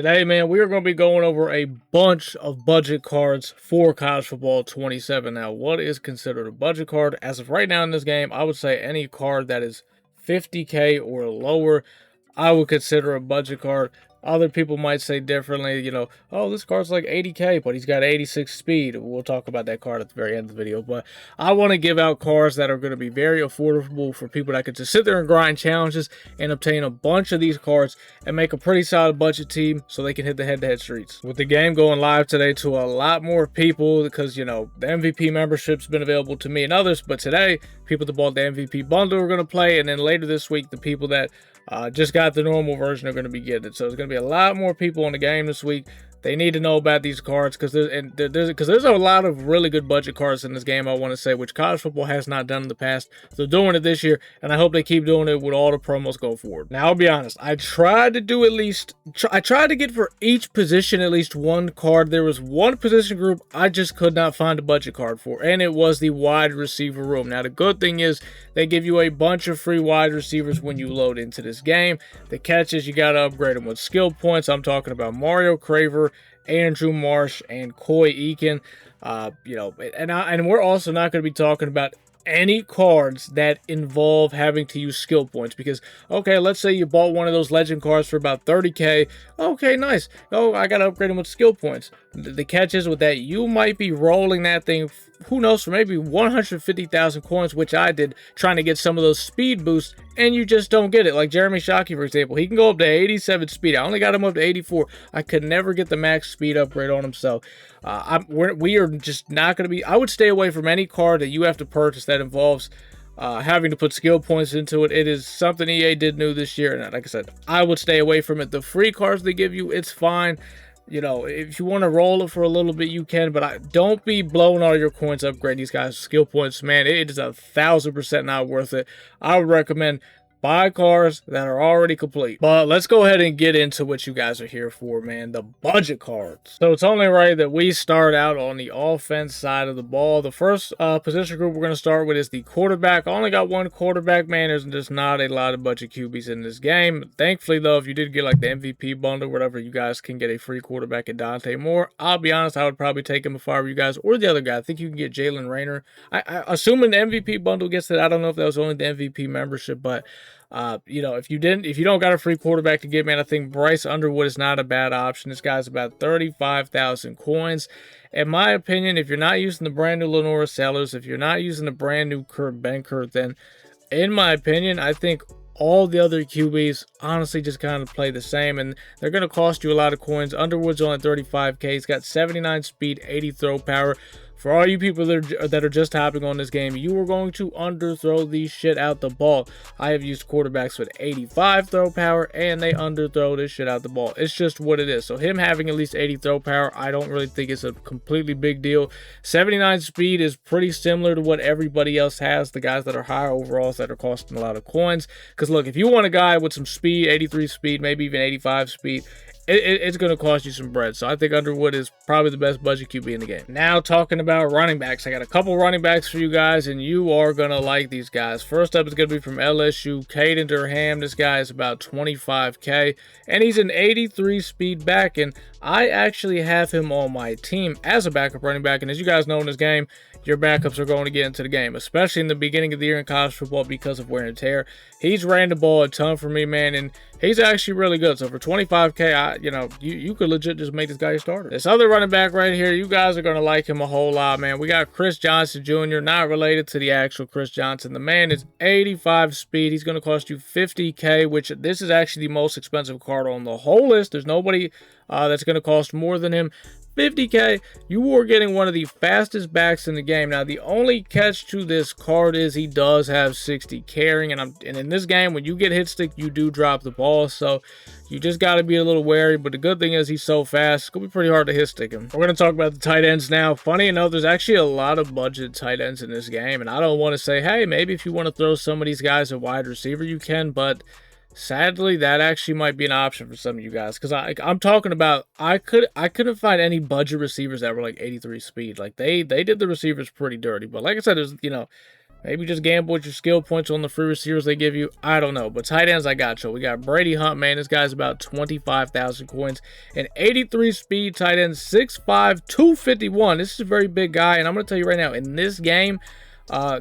Today, man, we are going to be going over a bunch of budget cards for college football 27. Now, what is considered a budget card? As of right now in this game, I would say any card that is 50K or lower, I would consider a budget card. Other people might say differently, oh, this card's like 80K, but he's got 86 speed. We'll talk about that card at the very end of the video. But I want to give out cards that are going to be very affordable for people that could just sit there and grind challenges and obtain a bunch of these cards and make a pretty solid budget team so they can hit the head-to-head streets. With the game going live today to a lot more people because, the MVP membership's been available to me and others. But today, people that bought the MVP bundle are going to play. And then later this week, the people that just got the normal version are going to be getting it. So there's going to be a lot more people in the game this week. They need to know about these cards because there's a lot of really good budget cards in this game, I want to say, which college football has not done in the past. They're doing it this year, and I hope they keep doing it with all the promos going forward. Now, I'll be honest. I tried to get for each position at least one card. There was one position group I just could not find a budget card for, and it was the wide receiver room. Now, the good thing is they give you a bunch of free wide receivers when you load into this game. The catch is you got to upgrade them with skill points. I'm talking about Mario Craver, Andrew Marsh, and Coy Eakin. And we're also not going to be talking about any cards that involve having to use skill points because, okay, let's say you bought one of those legend cards for about 30K. Okay, nice. Oh, I got to upgrade them with skill points. The catch is with that, you might be rolling that thing, who knows, for maybe 150,000 coins, which I did, trying to get some of those speed boosts, and you just don't get it. Like Jeremy Shockey, for example, he can go up to 87 speed. I only got him up to 84. I could never get the max speed upgrade on him, so we are just not going to be... I would stay away from any card that you have to purchase that involves having to put skill points into it. It is something EA did new this year, and like I said, I would stay away from it. The free cards they give you, it's fine. If you want to roll it for a little bit, you can, but don't be blowing all your coins upgrading these guys' skill points, man. It is 1,000% not worth it. I would recommend buy cards that are already complete. But let's go ahead and get into what you guys are here for, man. The budget cards. So it's only right that we start out on the offense side of the ball. The first position group we're going to start with is the quarterback. I only got one quarterback, man. There's just not a lot of budget QBs in this game. Thankfully, though, if you did get like the MVP bundle, whatever, you guys can get a free quarterback at Dante Moore. I'll be honest, I would probably take him if I were you guys, or the other guy. I think you can get Jalen Raynor. Assuming the MVP bundle gets it, I don't know if that was only the MVP membership, but if you don't got a free quarterback to get, man, I think Bryce Underwood is not a bad option. This guy's about 35,000 coins. In my opinion, if you're not using the brand new Lenora Sellers, if you're not using the brand new Kurt Benkert, then in my opinion, I think all the other QBs honestly just kind of play the same, and they're going to cost you a lot of coins. Underwood's only 35K. He's got 79 speed, 80 throw power. For all you people that are just hopping on this game, you are going to underthrow the shit out the ball. I have used quarterbacks with 85 throw power, and they underthrow this shit out the ball. It's just what it is. So him having at least 80 throw power, I don't really think it's a completely big deal. 79 speed is pretty similar to what everybody else has, the guys that are higher overalls that are costing a lot of coins. Because look, if you want a guy with some speed, 83 speed, maybe even 85 speed, it's going to cost you some bread. So I think Underwood is probably the best budget QB in the game. Now talking about running backs. I got a couple running backs for you guys, and you are going to like these guys. First up is going to be from LSU, Caden Durham. This guy is about 25K, and he's an 83 speed back, and I actually have him on my team as a backup running back. And as you guys know in this game, your backups are going to get into the game, especially in the beginning of the year in college football because of wear and tear. He's ran the ball a ton for me, man, and he's actually really good. So for 25K, you could legit just make this guy your starter. This other running back right here, you guys are going to like him a whole lot, man. We got Chris Johnson Jr., not related to the actual Chris Johnson. The man is 85 speed. He's going to cost you 50K, which this is actually the most expensive card on the whole list. There's nobody that's going to cost more than him. 50K, you are getting one of the fastest backs in the game. Now, the only catch to this card is he does have 60 carrying, and in this game, when you get hit stick, you do drop the ball, so you just got to be a little wary. But the good thing is he's so fast, it's going to be pretty hard to hit stick him. We're going to talk about the tight ends now. Funny enough, there's actually a lot of budget tight ends in this game, and I don't want to say, hey, maybe if you want to throw some of these guys at wide receiver, you can, but sadly, that actually might be an option for some of you guys, because I'm talking about I couldn't find any budget receivers that were like 83 speed. Like they did the receivers pretty dirty. But like I said, there's Maybe just gamble with your skill points on the free receivers they give you. I don't know. But tight ends, I got you. We got Brady Hunt, man. This guy's about 25,000 coins. An 83 speed tight end, 6'5", 251. This is a very big guy. And I'm going to tell you right now, in this game,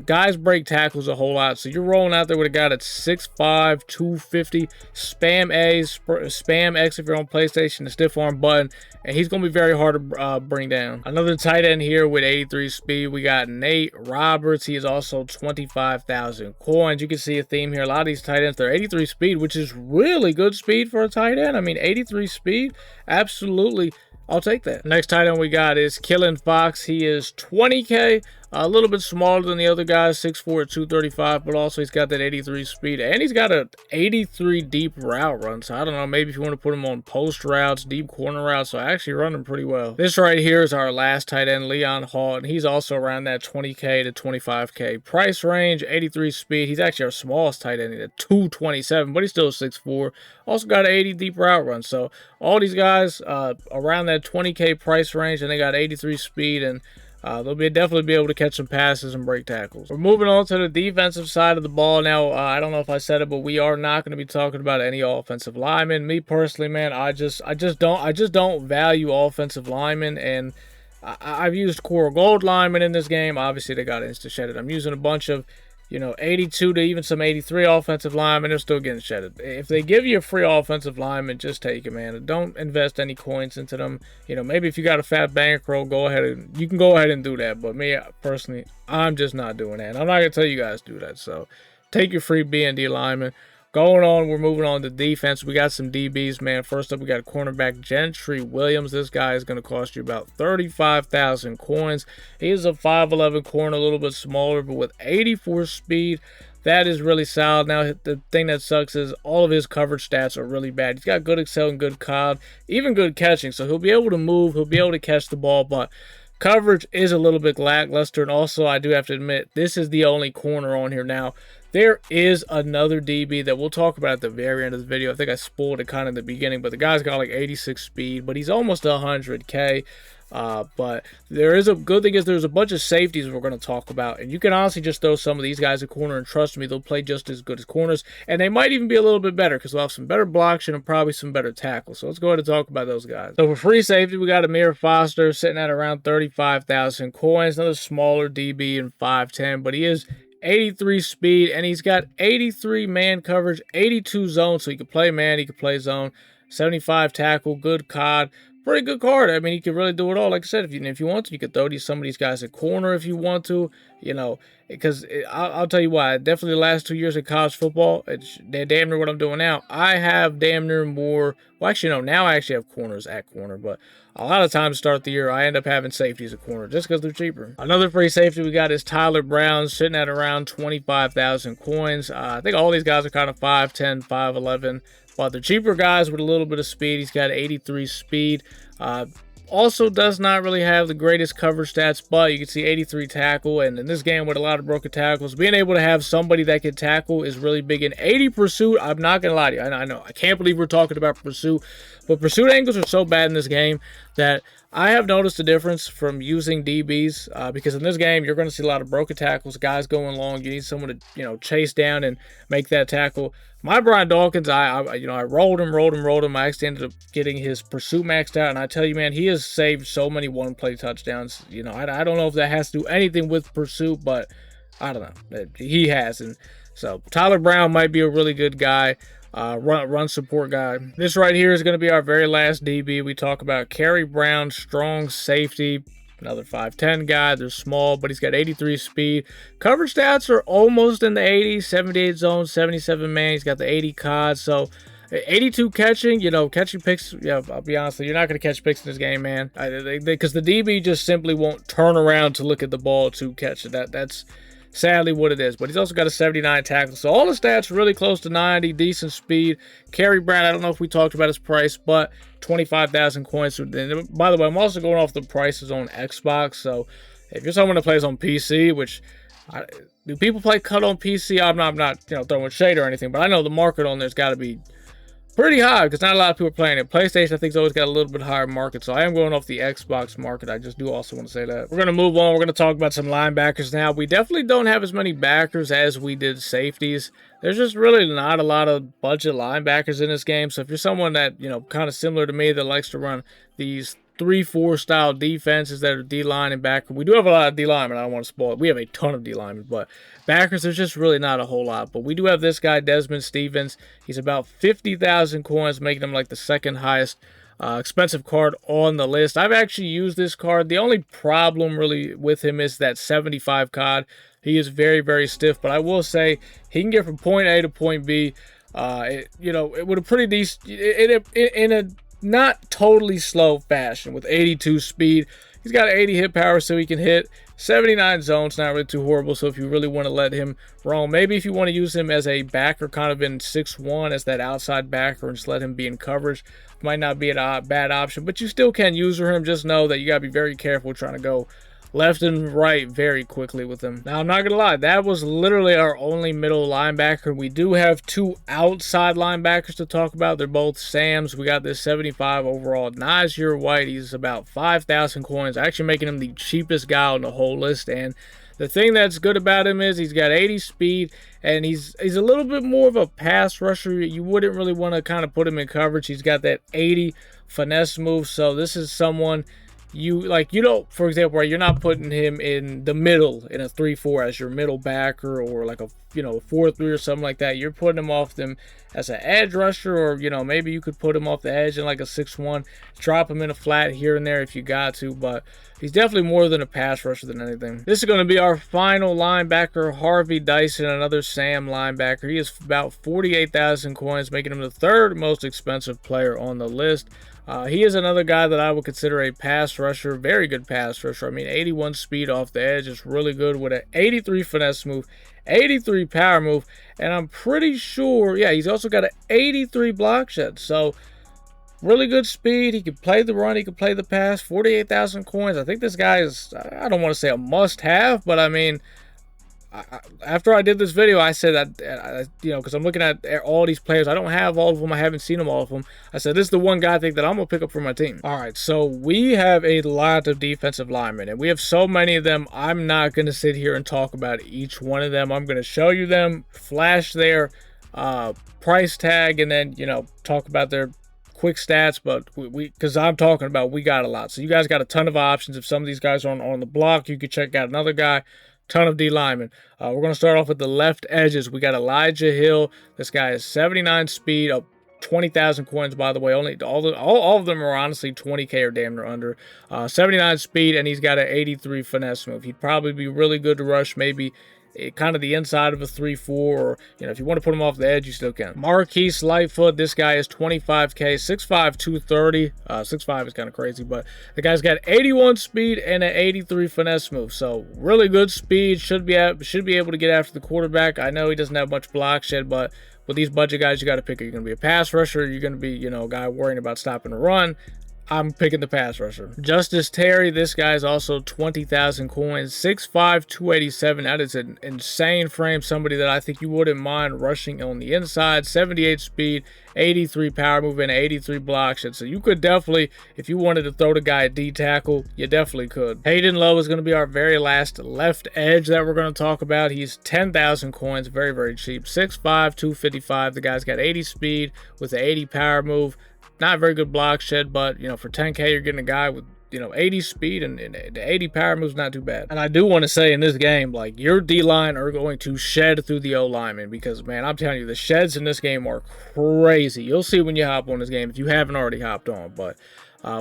guys break tackles a whole lot. So you're rolling out there with a guy that's 6'5", 250. Spam A, spam X if you're on PlayStation, the stiff arm button. And he's going to be very hard to bring down. Another tight end here with 83 speed. We got Nate Roberts. He is also 25,000 coins. You can see a theme here. A lot of these tight ends, they're 83 speed, which is really good speed for a tight end. I mean, 83 speed, absolutely. I'll take that. Next tight end we got is Killin Fox. He is 20K, a little bit smaller than the other guys, 6'4", 235, but also he's got that 83 speed, and he's got an 83 deep route run. So I don't know, maybe if you want to put him on post routes, deep corner routes, so I actually run him pretty well. This right here is our last tight end, Leon Hall, and he's also around that 20K to 25K price range, 83 speed. He's actually our smallest tight end at 227, but he's still 6'4". Also got an 80 deep route run. So all these guys around that 20K price range, and they got 83 speed, and they'll definitely be able to catch some passes and break tackles. We're moving on to the defensive side of the ball now. I don't know if I said it, but we are not going to be talking about any offensive linemen. Me personally, man, I just don't value offensive linemen, and I've used Coral Gold linemen in this game. Obviously, they got insta-shedded. I'm using a bunch of 82 to even some 83 offensive linemen, they're still getting shedded. If they give you a free offensive lineman, just take it, man. Don't invest any coins into them. Maybe if you got a fat bankroll, you can go ahead and do that. But me, personally, I'm just not doing that. And I'm not going to tell you guys to do that. So take your free B&D lineman. Going on, we're moving on to defense. We got some DBs, man. First up, we got cornerback Gentry Williams. This guy is going to cost you about 35,000 coins. He is a 5'11 corner, a little bit smaller, but with 84 speed. That is really solid. Now, the thing that sucks is all of his coverage stats are really bad. He's got good excel and good COD, even good catching. So he'll be able to move. He'll be able to catch the ball, but coverage is a little bit lackluster. And also, I do have to admit, this is the only corner on here now. There is another DB that we'll talk about at the very end of the video. I think I spoiled it kind of in the beginning, but the guy's got like 86 speed, but he's almost 100K. But there is a good thing is there's a bunch of safeties we're going to talk about, and you can honestly just throw some of these guys at corner, and trust me, they'll play just as good as corners, and they might even be a little bit better because they'll have some better blocks and probably some better tackles. So let's go ahead and talk about those guys. So for free safety, we got Amir Foster sitting at around 35,000 coins, another smaller DB in 5'10", but he is 83 speed, and he's got 83 man coverage, 82 zone, so he can play man, he can play zone, 75 tackle, good COD, pretty good card. I mean, he can really do it all. Like I said, if you want to, you could throw some of these guys at corner if you want to, because I'll tell you why. Definitely the last 2 years of college football, it's damn near what I'm doing now. I have damn near more, well, actually, no, now I actually have corners at corner, but a lot of times to start the year, I end up having safeties at corner just because they're cheaper. Another free safety we got is Tyler Brown, sitting at around 25,000 coins. I think all these guys are kind of 5'10", 5'11", but the cheaper guys with a little bit of speed. He's got 83 speed. Also does not really have the greatest coverage stats, but you can see 83 tackle, and in this game with a lot of broken tackles, being able to have somebody that can tackle is really big. In 80 pursuit, I'm not going to lie to you. I know. I can't believe we're talking about pursuit, but pursuit angles are so bad in this game that I have noticed a difference from using DBs because in this game, you're going to see a lot of broken tackles, guys going long. You need someone to, chase down and make that tackle. My Brian Dawkins, I rolled him. I actually ended up getting his pursuit maxed out, and I tell you, man, he has saved so many one-play touchdowns. I don't know if that has to do anything with pursuit, but I don't know. He has, and so Tyler Brown might be a really good guy. Run support guy. This right here is going to be our very last DB. We talk about Kerry Brown, strong safety, another 5'10" guy. They're small, but he's got 83 speed. Coverage stats are almost in the 80s, 78 zone, 77 man. He's got the 80 COD, so 82 catching, catching picks. Yeah, I'll be honest, you're not going to catch picks in this game, man, because the DB just simply won't turn around to look at the ball to catch it. That's sadly what it is. But he's also got a 79 tackle. So all the stats really close to 90, decent speed. Kerry Brown, I don't know if we talked about his price, but 25,000 coins. And by the way, I'm also going off the prices on Xbox. So if you're someone that plays on PC, which do people play cut on PC? I'm not throwing shade or anything, but I know the market on there's got to be pretty high because not a lot of people are playing it. PlayStation, I think, has always got a little bit higher market, so I am going off the Xbox market. I just do also want to say that. We're going to move on. We're going to talk about some linebackers now. We definitely don't have as many backers as we did safeties. There's just really not a lot of budget linebackers in this game, so if you're someone that, kind of similar to me that likes to run these 3-4 style defenses that are D-line and backer. We do have a lot of D-linemen. I don't want to spoil it. We have a ton of D-linemen, but backers, there's just really not a whole lot. But we do have this guy, Desmond Stevens. He's about 50,000 coins, making him like the second highest expensive card on the list. I've actually used this card. The only problem really with him is that 75 card. He is very, very stiff, but I will say he can get from point A to point B. With a pretty decent in a not totally slow fashion with 82 speed. He's got 80 hit power, so he can hit 79 zones. Not really too horrible. So if you really want to let him roam, maybe if you want to use him as a backer, kind of in 6-1 as that outside backer, and just let him be in coverage, might not be a bad option. But you still can use him. Just know that you gotta be very careful trying to go left and right very quickly with him. Now, I'm not going to lie, that was literally our only middle linebacker. We do have two outside linebackers to talk about. They're both Sams. We got this 75 overall Nasir White. He's about 5,000 coins, actually making him the cheapest guy on the whole list. And the thing that's good about him is he's got 80 speed, and he's a little bit more of a pass rusher. You wouldn't really want to kind of put him in coverage. He's got that 80 finesse move, so this is someone for example, where you're not putting him in the middle in a 3-4 as your middle backer, or like a 4-3 or something like that. You're putting him off them as an edge rusher, or maybe you could put him off the edge in like a 6-1, drop him in a flat here and there if you got to, but he's definitely more than a pass rusher than anything. This is going to be our final linebacker, Harvey Dyson, another Sam linebacker. He is about 48,000 coins, making him the third most expensive player on the list. He is another guy that I would consider a pass rusher, very good pass rusher. I mean, 81 speed off the edge is really good with an 83 finesse move, 83 power move, and I'm pretty sure, yeah, he's also got an 83 block shed. So, really good speed. He can play the run, he can play the pass, 48,000 coins. I think this guy is, I don't want to say a must-have, but I mean, after I did this video, I said that, because I'm looking at all these players. I don't have all of them. I haven't seen them all of them. I said, this is the one guy I think that I'm going to pick up for my team. All right, so we have a lot of defensive linemen, and we have so many of them. I'm not going to sit here and talk about each one of them. I'm going to show you them, flash their price tag, and then, talk about their quick stats. But because I'm talking about, we got a lot. So you guys got a ton of options. If some of these guys are on the block, you could check out another guy. Ton of D linemen. We're going to start off with the left edges. We got Elijah Hill. This guy is 79 speed, up 20,000 coins, by the way. Only all of them are honestly 20K or damn near under. 79 speed, and he's got an 83 finesse move. He'd probably be really good to rush, maybe kind of the inside of a 3-4, or if you want to put him off the edge, you still can. Marquise Lightfoot, this guy is 25K, 6'5", 230. 6'5" is kind of crazy, but the guy's got 81 speed and an 83 finesse move. So really good speed, should be able to get after the quarterback. I know he doesn't have much block shed, but with these budget guys, you got to pick. Are you going to be a pass rusher? You're going to be, a guy worrying about stopping a run. I'm picking the pass rusher. Justice Terry, this guy is also 20,000 coins, 6'5", 287. That is an insane frame. Somebody that I think you wouldn't mind rushing on the inside. 78 speed, 83 power move, and 83 block shot. So you could definitely, if you wanted to throw the guy at D tackle, you definitely could. Hayden Lowe is going to be our very last left edge that we're going to talk about. He's 10,000 coins, very, very cheap. 6'5", 255. The guy's got 80 speed with an 80 power move. Not very good block shed, but, for 10K, you're getting a guy with, 80 speed and the 80 power move's not too bad. And I do want to say in this game, your D-line are going to shed through the O-lineman because, man, I'm telling you, the sheds in this game are crazy. You'll see when you hop on this game if you haven't already hopped on. But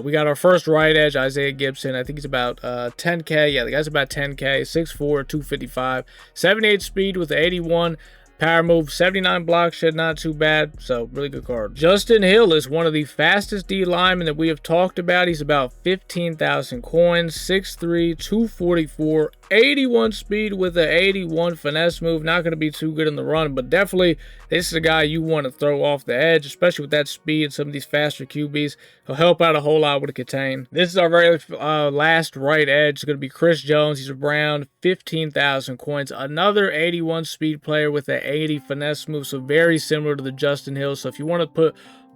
we got our first right edge, Isaiah Gibson. I think he's about 10K. Yeah, the guy's about 10K, 6'4", 255, 78 speed with the 81 power move, 79 block shed, not too bad. So, really good card. Justin Hill is one of the fastest D linemen that we have talked about. He's about 15,000 coins, 6'3", 244, 81 speed with an 81 finesse move. Not going to be too good in the run, but definitely this is a guy you want to throw off the edge, especially with that speed and some of these faster QBs. He'll help out a whole lot with a contain. This is our very last right edge. It's going to be Chris Jones. He's around 15,000 coins. Another 81 speed player with an 80 finesse move, so very similar to the Justin Hill. So if you want to put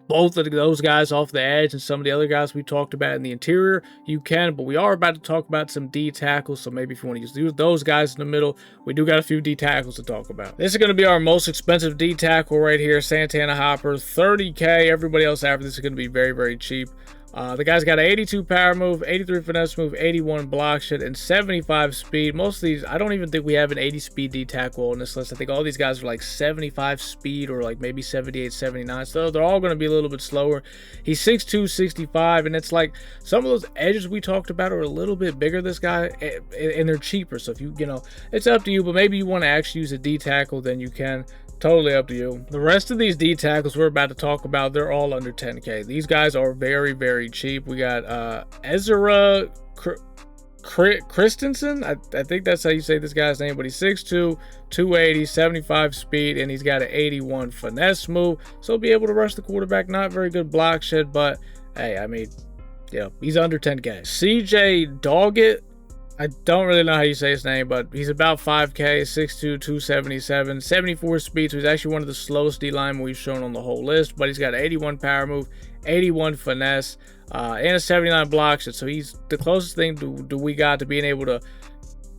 both of those guys off the edge and some of the other guys we talked about in the interior, you can, but we are about to talk about some D tackles, so maybe if you want to use those guys in the middle, we do got a few D tackles to talk about. This is going to be our most expensive D tackle right here, Santana Hopper, 30K. Everybody else after this is going to be very, very cheap. The guy's got an 82 power move, 83 finesse move, 81 block shed, and 75 speed. Most of these, I don't even think we have an 80 speed D tackle on this list. I think all these guys are like 75 speed or like maybe 78, 79. So they're all going to be a little bit slower. He's 6'2", 65, and it's like some of those edges we talked about are a little bit bigger, this guy, and they're cheaper. So if you know, it's up to you, but maybe you want to actually use a D tackle, then you can. Totally up to you. The rest of these D tackles we're about to talk about, they're all under 10K. These guys are very, very cheap. We got Ezra Christensen. I think that's how you say this guy's name, but he's 6'2", 280, 75 speed, and he's got an 81 finesse move. So he'll be able to rush the quarterback. Not very good block shed, but hey, I mean, yeah, he's under 10K. CJ Doggett. I don't really know how you say his name, but he's about 5K, 6'2", 277, 74 speed, so he's actually one of the slowest D linemen we've shown on the whole list, but he's got an 81 power move, 81 finesse, and a 79 block shot, so he's the closest thing do we got to being able to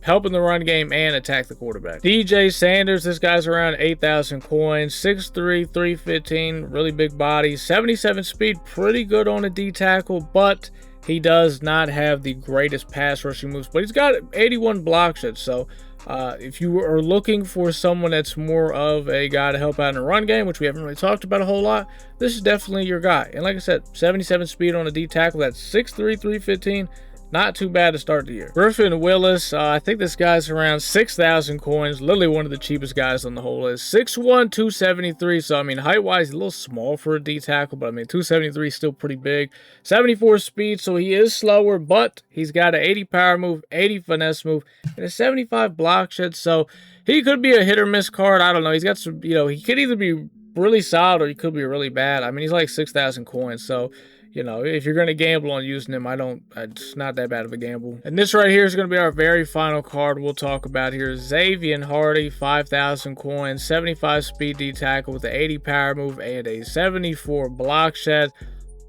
help in the run game and attack the quarterback. DJ Sanders, this guy's around 8,000 coins, 6'3", 315, really big body, 77 speed, pretty good on a D tackle, but he does not have the greatest pass rushing moves, but he's got 81 block shots. So if you are looking for someone that's more of a guy to help out in the run game, which we haven't really talked about a whole lot, this is definitely your guy. And like I said, 77 speed on a D tackle, that's 6'3", 315. Not too bad to start the year. Griffin Willis, I think this guy's around 6,000 coins. Literally one of the cheapest guys on the whole list. 6'1", 273. So, I mean, height-wise, a little small for a D tackle, but I mean, 273 is still pretty big. 74 speed, so he is slower, but he's got an 80 power move, 80 finesse move, and a 75 block shed. So, he could be a hit or miss card. I don't know. He's got some, you know, he could either be really solid or he could be really bad. I mean, he's like 6,000 coins, so you know, if you're going to gamble on using him, it's not that bad of a gamble. And this right here is going to be our very final card we'll talk about here. Xavier Hardy, 5,000 coins, 75 speed D tackle with an 80 power move and a 74 block shed.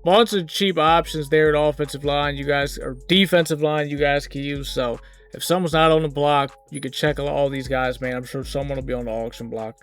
Bunch of cheap options there at offensive line, you guys, or defensive line, you guys can use. So if someone's not on the block, you can check all these guys, man. I'm sure someone will be on the auction block.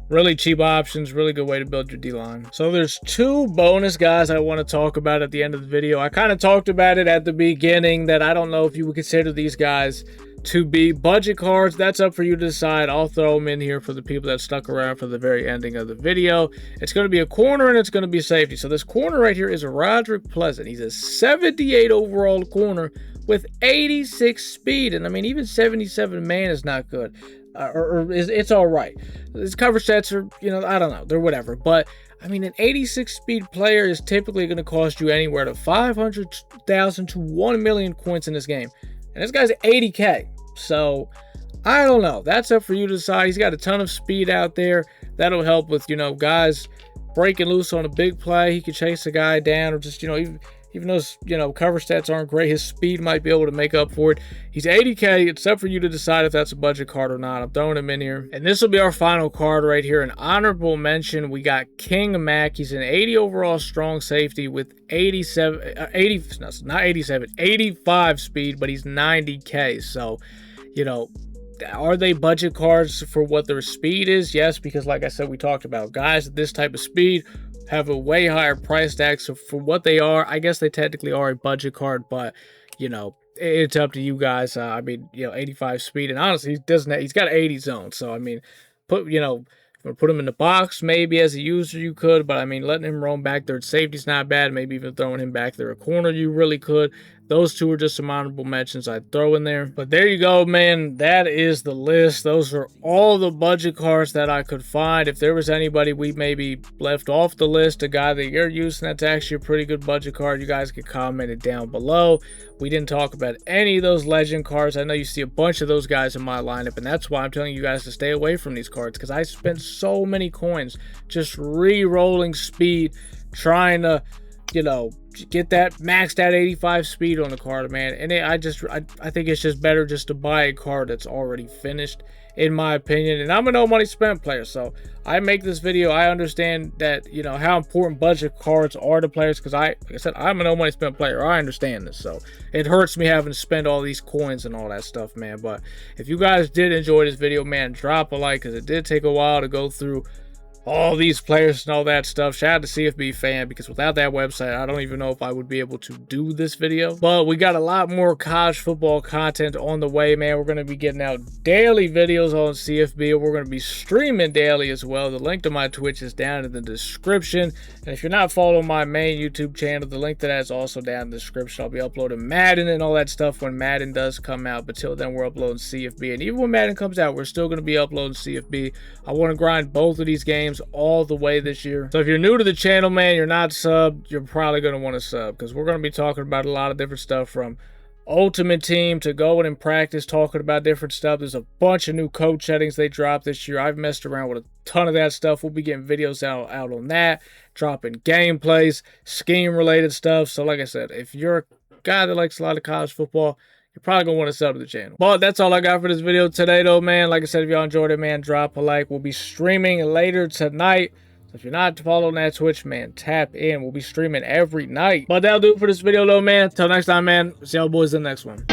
Really cheap options, really good way to build your D-line. So there's two bonus guys I want to talk about at the end of the video. I kind of talked about it at the beginning that I don't know if you would consider these guys to be budget cards. That's up for you to decide. I'll throw them in here for the people that stuck around for the very ending of the video. It's going to be a corner and it's going to be safety. So this corner right here is Roderick Pleasant. He's a 78 overall corner with 86 speed. And I mean, even 77 man is not good. It's all right. His cover sets are, you know, I don't know, they're whatever. But I mean, an 86 speed player is typically going to cost you anywhere to 500,000 to 1 million coins in this game, and this guy's 80K. So I don't know. That's up for you to decide. He's got a ton of speed out there. That'll help with, you know, guys breaking loose on a big play. He can chase a guy down, or just, you know, even though his, you know, cover stats aren't great, his speed might be able to make up for it. He's 80K. It's up for you to decide if that's a budget card or not. I'm throwing him in here. And this will be our final card right here. An honorable mention. We got King Mack. He's an 80 overall strong safety with 85 speed, but he's 90K. So, you know, are they budget cards for what their speed is? Yes, because like I said, we talked about guys at this type of speed have a way higher price tag. So for what they are, I guess they technically are a budget card, but you know, it's up to you guys. I mean, you know, 85 speed, and honestly, he's got an 80 zone. So I mean, put him in the box maybe as a user you could, but I mean, letting him roam back there at safety's not bad. Maybe even throwing him back there a corner, you really could. Those two are just some honorable mentions I'd throw in there. But there you go, man. That is the list. Those are all the budget cards that I could find. If there was anybody we maybe left off the list, a guy that you're using that's actually a pretty good budget card, you guys could comment it down below. We didn't talk about any of those legend cards. I know you see a bunch of those guys in my lineup, and that's why I'm telling you guys to stay away from these cards, because I spent so many coins just re-rolling speed, trying to you know, get that maxed out 85 speed on the card, man. And I think it's just better just to buy a card that's already finished, in my opinion. And I'm a no money spent player, so I make this video. I understand that, you know, how important budget cards are to players, because like I said, I'm a no money spent player. I understand this, so it hurts me having to spend all these coins and all that stuff, man. But if you guys did enjoy this video, man, drop a like, because it did take a while to go through all these players and all that stuff. Shout out to CFB Fan, because without that website, I don't even know if I would be able to do this video. But we got a lot more college football content on the way, man. We're going to be getting out daily videos on CFB. We're going to be streaming daily as well. The link to my Twitch is down in the description. And if you're not following my main YouTube channel, the link to that is also down in the description. I'll be uploading Madden and all that stuff when Madden does come out. But till then, we're uploading CFB. And even when Madden comes out, we're still going to be uploading CFB. I want to grind both of these games all the way this year. So if you're new to the channel, man, you're not subbed, you're probably going to want to sub, because we're going to be talking about a lot of different stuff, from Ultimate Team to going in practice, talking about different stuff. There's a bunch of new coach settings they dropped this year. I've messed around with a ton of that stuff. We'll be getting videos out on that, dropping gameplays, scheme related stuff. So like I said, if you're a guy that likes a lot of college football, you're probably going to want to sub to the channel. But that's all I got for this video today, though, man. Like I said, if y'all enjoyed it, man, drop a like. We'll be streaming later tonight. So if you're not following that Twitch, man, tap in. We'll be streaming every night. But that'll do it for this video, though, man. Until next time, man. See y'all boys in the next one.